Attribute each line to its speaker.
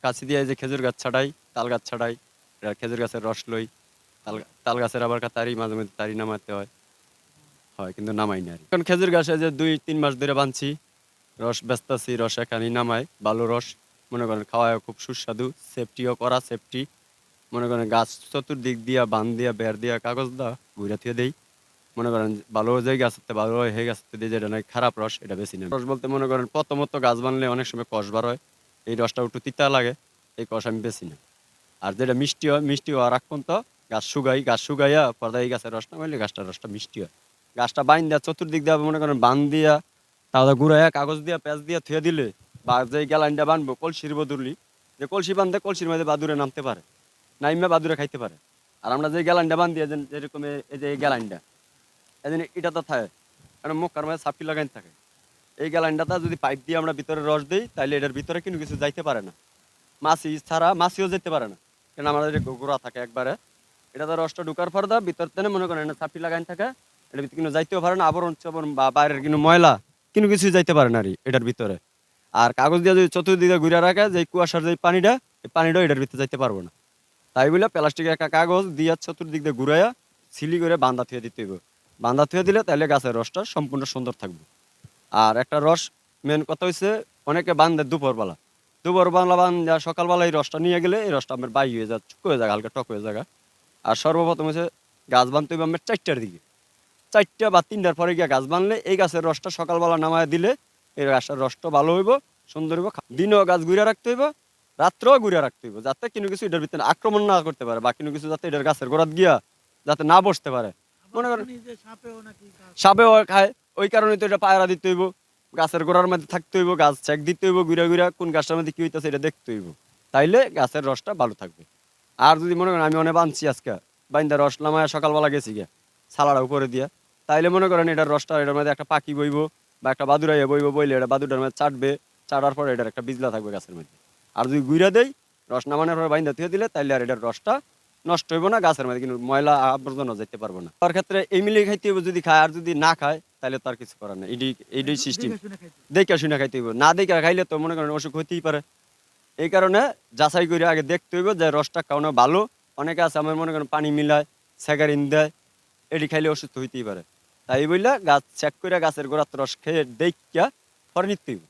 Speaker 1: কাছি দিয়ে যে খেজুর গাছ ছাড়াই, তাল গাছ ছাড়াই, খেজুর গাছের রস লই। তাল গাছের আবার তারি মাঝে মধ্যে তারি নামাতে হয়, কিন্তু নামাই না। এখন খেজুর গাছে যে ২-৩ মাস ধরে বানছি, রস বেচতাছি, রস এখানে নামাই, ভালো রস। মনে করেন খাওয়ায় খুব সুস্বাদু, সেফটিও করা, সেফটি। মনে করেন গাছ চতুর্দিক দিয়া বান দিয়া বের দিয়া কাগজ দা ঘুরে থুয়ে দেই। মনে করেন ভালো যে গাছ ভালো হয়ে গাছ দিয়ে যেটা নাই খারাপ রস এটা বেশি না। রস বলতে মনে করেন প্রথমত গাছ বানলে অনেক সময় কষ বার হয়, এই রসটা একটু তিতা লাগে, এই কষ আমি বেশি না। আর যেটা মিষ্টি হয়, মিষ্টি হওয়ার আগ পর্যন্ত গাছ শুকাইয়া পর্দা এই গাছের রস না হইলে গাছটার রসটা মিষ্টি হয়। গাছটা বাইন দেওয়া চতুর্দিক দিয়ে মনে করেন বান দিয়া তাহলে গুড়াইয়া কাগজ দিয়া পেঁচ দিয়া থুয়ে দিলে, বা যে গ্যালাইনটা বানবো কলসির বদলি, যে কলসি বান্ধে কলসির মধ্যে বাদুরে নামতে পারে, নাইমা বাদুরে খাইতে পারে। আর আমরা যে গ্যালাইনটা বান দিয়ে যেরকম এই যে এই গ্যালাইনটা এই জন্য এটা তো থাকে, কারণ মুখার মধ্যে ছাপটি লাগাইন থাকে। এই গ্যালাইনটা যদি পাইপ দিয়ে আমরা ভিতরে রস দিই তাহলে এটার ভিতরে কিন্তু কিছু যাইতে পারে না, মাছি ছাড়া মাছিও যেতে পারে না, কারণ আমাদের গোড়া থাকে একবারে। এটাতে রসটা ঢুকার পর ভিতর থেকে মনে করেন ছাপটি লাগাইন থাকে, এটার ভিতরে কিন্তু যাইতেও পারে না, আবরণ চবরণ বা বাইরের কিন্তু ময়লা কিন্তু কিছুই যাইতে পারে না এটার ভিতরে। আর কাগজ দিয়ে যদি চতুর্দিকে ঘুরে রাখে যে কুয়াশার যে পানিটা, এই পানিটাও এটার ভিতরে যাইতে পারবো না। তাই বলে প্লাস্টিকের একটা কাগজ দিয়ে চতুর্দিক দিয়ে ঘুরাইয়া সিলি করে বান্ধা থুয়ে দিতে হইব। বান্ধা থুয়ে দিলে তাহলে গাছের রসটা সম্পূর্ণ সুন্দর থাকবে। আর একটা রস মেন কথা হচ্ছে, অনেকে বান্ধে দুপুরবেলা বান্ধা সকালবেলা এই রসটা নিয়ে গেলে এই রসটা আমার বাই হয়ে যায়, চুক হয়ে যায়, হালকা টক হয়ে যায়। আর সর্বপ্রথম হচ্ছে গাছ বাঁধতে হবে আমার 4টার দিকে, 4টা বা 3টার পরে গিয়ে গাছ বাঁধলে এই গাছের রসটা সকালবেলা নামায় দিলে এই গাছের রসটা ভালো হইব, সুন্দর হইব। দিনও গাছ ঘুরে রাখতে হইব, রাত্রেও ঘুরে রাখতে হইব, যাতে কোনো কিছু এটার ভিতরে আক্রমণ না করতে পারে, বা কোনো কিছু যাতে এটার গাছের গোড়াত গিয়া যাতে না বসতে পারে। মনে করেন সাপেও খায়, ওই কারণে তো এটা পায়রা দিতে হইব, গাছের গোড়ার মধ্যে থাকতে হইব, গাছ চেক দিতে হইব, ঘুরে ঘুরে কোন গাছটার মধ্যে কি হইতেছে এটা দেখতে হইব, তাইলে গাছের রসটা ভালো থাকবে। আর যদি মনে করেন আমি অনেক বানছি আজকে, বাইন্দা রস নামায় সকালবেলা গেছি গিয়া ছালাটা উপরে দিয়া, তাইলে মনে করেন এটার রসটা এটার মধ্যে একটা পাখি বইব বা একটা বাদুরাইয়া বইব, বইলে এটা বাদুটার মধ্যে চাটবে, চাটার পরে এটার একটা বিজলা থাকবে গাছের মধ্যে। আর যদি গুইরা দেই রস নামানোর পরে বাইন্দা থুয়ে দিলে তাইলে আর এটার রসটা নষ্ট হইব না, গাছের মধ্যে কিন্তু ময়লা আবর্জনা যেতে পারবো না। তার ক্ষেত্রে এই মিলিয়ে খাইতে হইব, যদি খায়, আর যদি না খায় তাহলে তার কিছু করার নেই। এটাই সিস্টেম, দেখে শুনে খাইতে হইব, না দেখে খাইলে তো মনে করেন অসুখ হইতেই পারে। এই কারণে যাচাই করে আগে দেখতে হইব যে রসটা খাওয়ানো ভালো। অনেকে আছে আমার মনে করেন পানি মিলায়, স্যাগারিন দেয়, এটি খাইলে অসুস্থ হইতেই পারে। তাই বললে গাছ চেক করে গাছের গোড়ার রস খেয়ে দেখা পরে নিতে হইব।